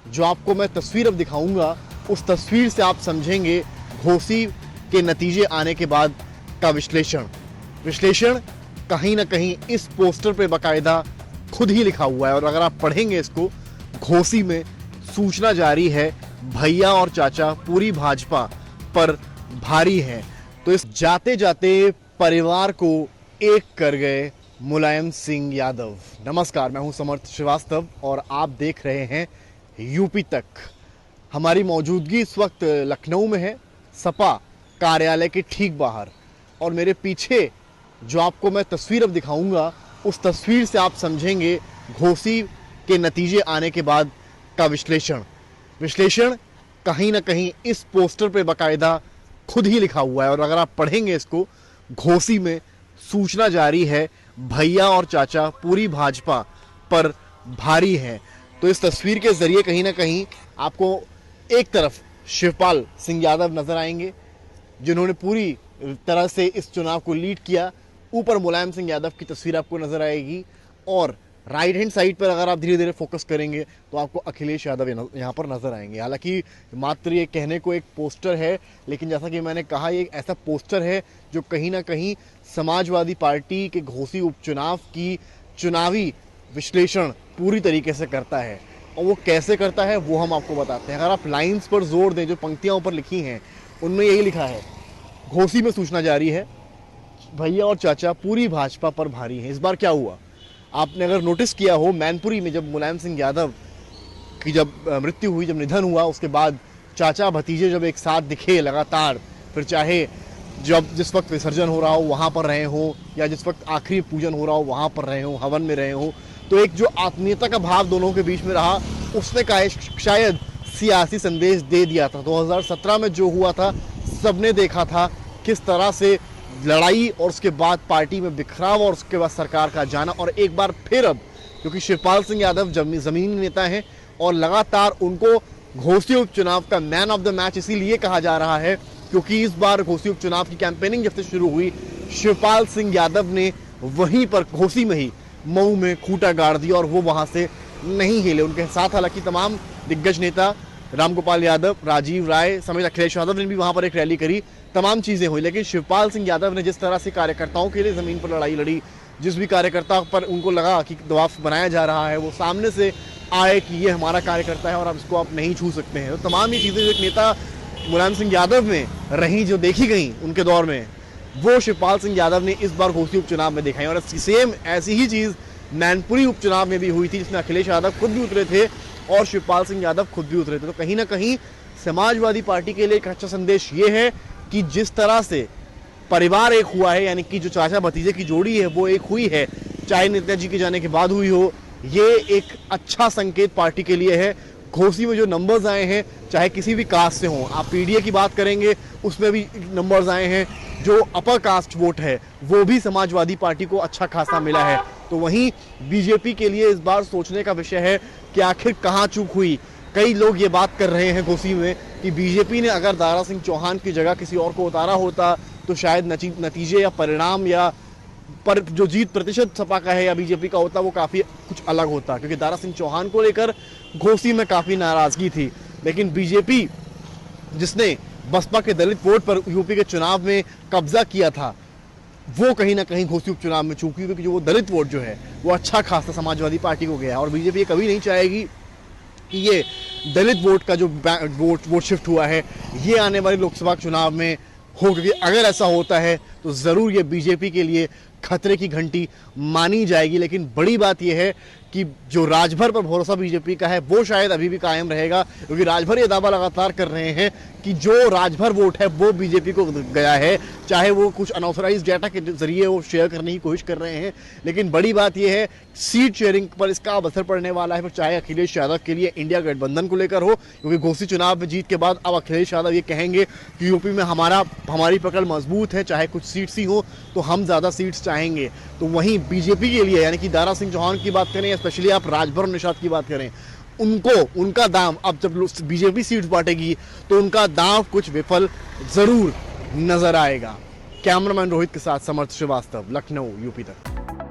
जो आपको मैं तस्वीर अब दिखाऊंगा, उस तस्वीर से आप समझेंगे घोसी के नतीजे आने के बाद का विश्लेषण कहीं ना कहीं इस पोस्टर पे बाकायदा खुद ही लिखा हुआ है। और अगर आप पढ़ेंगे इसको, घोसी में सूचना जारी है, भैया और चाचा पूरी भाजपा पर भारी हैं। तो इस जाते जाते परिवार को एक कर गए मुलायम सिंह यादव। नमस्कार, मैं हूं समर्थ श्रीवास्तव और आप देख रहे हैं यूपी तक। हमारी मौजूदगी इस वक्त लखनऊ में है, सपा कार्यालय के ठीक बाहर। और मेरे पीछे जो आपको मैं तस्वीर अब दिखाऊंगा, उस तस्वीर से आप समझेंगे घोसी के नतीजे आने के बाद का विश्लेषण कहीं ना कहीं इस पोस्टर पे बाकायदा खुद ही लिखा हुआ है। और अगर आप पढ़ेंगे इसको, घोसी में सूचना जारी है, भैया और चाचा पूरी भाजपा पर भारी हैं। तो इस तस्वीर के जरिए कहीं ना कहीं आपको एक तरफ शिवपाल सिंह यादव नजर आएंगे, जिन्होंने पूरी तरह से इस चुनाव को लीड किया। ऊपर मुलायम सिंह यादव की तस्वीर आपको नजर आएगी और राइट हैंड साइड पर अगर आप धीरे धीरे फोकस करेंगे तो आपको अखिलेश यादव यहाँ पर नजर आएंगे। हालांकि मात्र ये कहने को एक पोस्टर है, लेकिन जैसा कि मैंने कहा, ये एक ऐसा पोस्टर है जो कहीं ना कहीं समाजवादी पार्टी के घोसी उपचुनाव की चुनावी विश्लेषण पूरी तरीके से करता है। और वो कैसे करता है वो हम आपको बताते हैं। अगर आप लाइन्स पर जोर दें, जो पंक्तियाँ ऊपर लिखी हैं उनमें यही लिखा है, घोसी में सूचना जारी है, भैया और चाचा पूरी भाजपा पर भारी हैं। इस बार क्या हुआ, आपने अगर नोटिस किया हो, मैनपुरी में जब मुलायम सिंह यादव की जब मृत्यु हुई, जब निधन हुआ, उसके बाद चाचा भतीजे जब एक साथ दिखे लगातार, फिर चाहे जब जिस वक्त विसर्जन हो रहा हो वहाँ पर रहे हो, या जिस वक्त आखिरी पूजन हो रहा हो वहाँ पर रहे हो, हवन में रहे हो, तो एक जो आत्मीयता का भाव दोनों के बीच में रहा, उसने शायद सियासी संदेश दे दिया था। 2017 में जो हुआ था, सबने देखा था किस तरह से लड़ाई और उसके बाद पार्टी में बिखराव और उसके बाद सरकार का जाना। और एक बार फिर अब, क्योंकि शिवपाल सिंह यादव जमीनी नेता हैं और लगातार उनको घोसी उपचुनाव का मैन ऑफ द मैच इसीलिए कहा जा रहा है क्योंकि इस बार घोसी उपचुनाव की कैंपेनिंग जब से शुरू हुई, शिवपाल सिंह यादव ने वहीं पर घोसी में ही मऊ में खूंटा गाड़ दिया और वो वहां से नहीं हिले। उनके साथ हालांकि तमाम दिग्गज नेता, रामगोपाल यादव, राजीव राय समेत अखिलेश यादव ने भी वहां पर एक रैली करी, तमाम चीजें हुई। लेकिन शिवपाल सिंह यादव ने जिस तरह से कार्यकर्ताओं के लिए जमीन पर लड़ाई लड़ी, जिस भी कार्यकर्ता पर उनको लगा कि दबाव बनाया जा रहा है, वो सामने से आए कि ये हमारा कार्यकर्ता है और अब इसको आप नहीं छू सकते हैं। तो तमाम ये चीजें जो एक नेता मुलायम सिंह यादव में रही, जो देखी गई उनके दौर में, वो शिवपाल सिंह यादव ने इस बार घोसी उपचुनाव में दिखाई। और सेम ऐसी ही चीज मैनपुरी उपचुनाव में भी हुई थी, जिसमें अखिलेश यादव खुद भी उतरे थे और शिवपाल सिंह यादव खुद भी उतरे थे। तो कहीं ना कहीं समाजवादी पार्टी के लिए एक अच्छा संदेश ये है कि जिस तरह से परिवार एक हुआ है, यानी कि जो चाचा भतीजे की जोड़ी है वो एक हुई है, चाहे नेताजी के जाने के बाद हुई हो, ये एक अच्छा संकेत पार्टी के लिए है। घोसी में जो नंबर्स आए हैं, चाहे किसी भी कास्ट से हों, आप पीडीए की बात करेंगे उसमें भी नंबर्स आए हैं, जो अपर कास्ट वोट है वो भी समाजवादी पार्टी को अच्छा खासा मिला है। तो वहीं बीजेपी के लिए इस बार सोचने का विषय है कि आखिर कहाँ चूक हुई। कई लोग ये बात कर रहे हैं घोसी में कि बीजेपी ने अगर दारा सिंह चौहान की जगह किसी और को उतारा होता तो शायद नतीजे या परिणाम या पर जो जीत प्रतिशत सपा का है या बीजेपी का होता वो काफ़ी कुछ अलग होता, क्योंकि दारा सिंह चौहान को लेकर घोसी में काफ़ी नाराज़गी थी। लेकिन बीजेपी, जिसने बसपा के दलित वोट पर यूपी के चुनाव में कब्जा किया था, वो कहीं ना कहीं घोसी उपचुनाव में चूकी, क्योंकि जो वो दलित वोट जो है वो अच्छा खासा समाजवादी पार्टी को गया है। और बीजेपी कभी नहीं चाहेगी कि ये दलित वोट का जो वोट शिफ्ट हुआ है ये आने वाले लोकसभा चुनाव में हो, क्योंकि अगर ऐसा होता है तो ज़रूर ये बीजेपी के लिए खतरे की घंटी मानी जाएगी। लेकिन बड़ी बात यह है कि जो राजभर पर भरोसा बीजेपी का है वो शायद अभी भी कायम रहेगा, क्योंकि राजभर ये दावा लगातार कर रहे हैं कि जो राजभर वोट है वो बीजेपी को गया है, चाहे वो कुछ अनऑथराइज्ड डेटा के जरिए वो शेयर करने की कोशिश कर रहे हैं। लेकिन बड़ी बात यह है, सीट शेयरिंग पर इसका अब असर पड़ने वाला है, फिर चाहे अखिलेश यादव के लिए इंडिया गठबंधन को लेकर हो, क्योंकि घोसी चुनाव में जीत के बाद अब अखिलेश यादव ये कहेंगे कि यूपी में हमारी पकड़ मजबूत है, चाहे कुछ सीट्स ही हो तो हम ज़्यादा सीट्स चाहेंगे। तो वहीं बीजेपी के लिए, यानी कि दारा सिंह चौहान की बात करें, स्पेशली आप राजभर और निषाद की बात करें, उनका दाम अब जब बीजेपी सीट्स बांटेगी तो उनका दाम कुछ विफल जरूर नजर आएगा। कैमरामैन रोहित के साथ समर्थ श्रीवास्तव, लखनऊ, यूपी तक।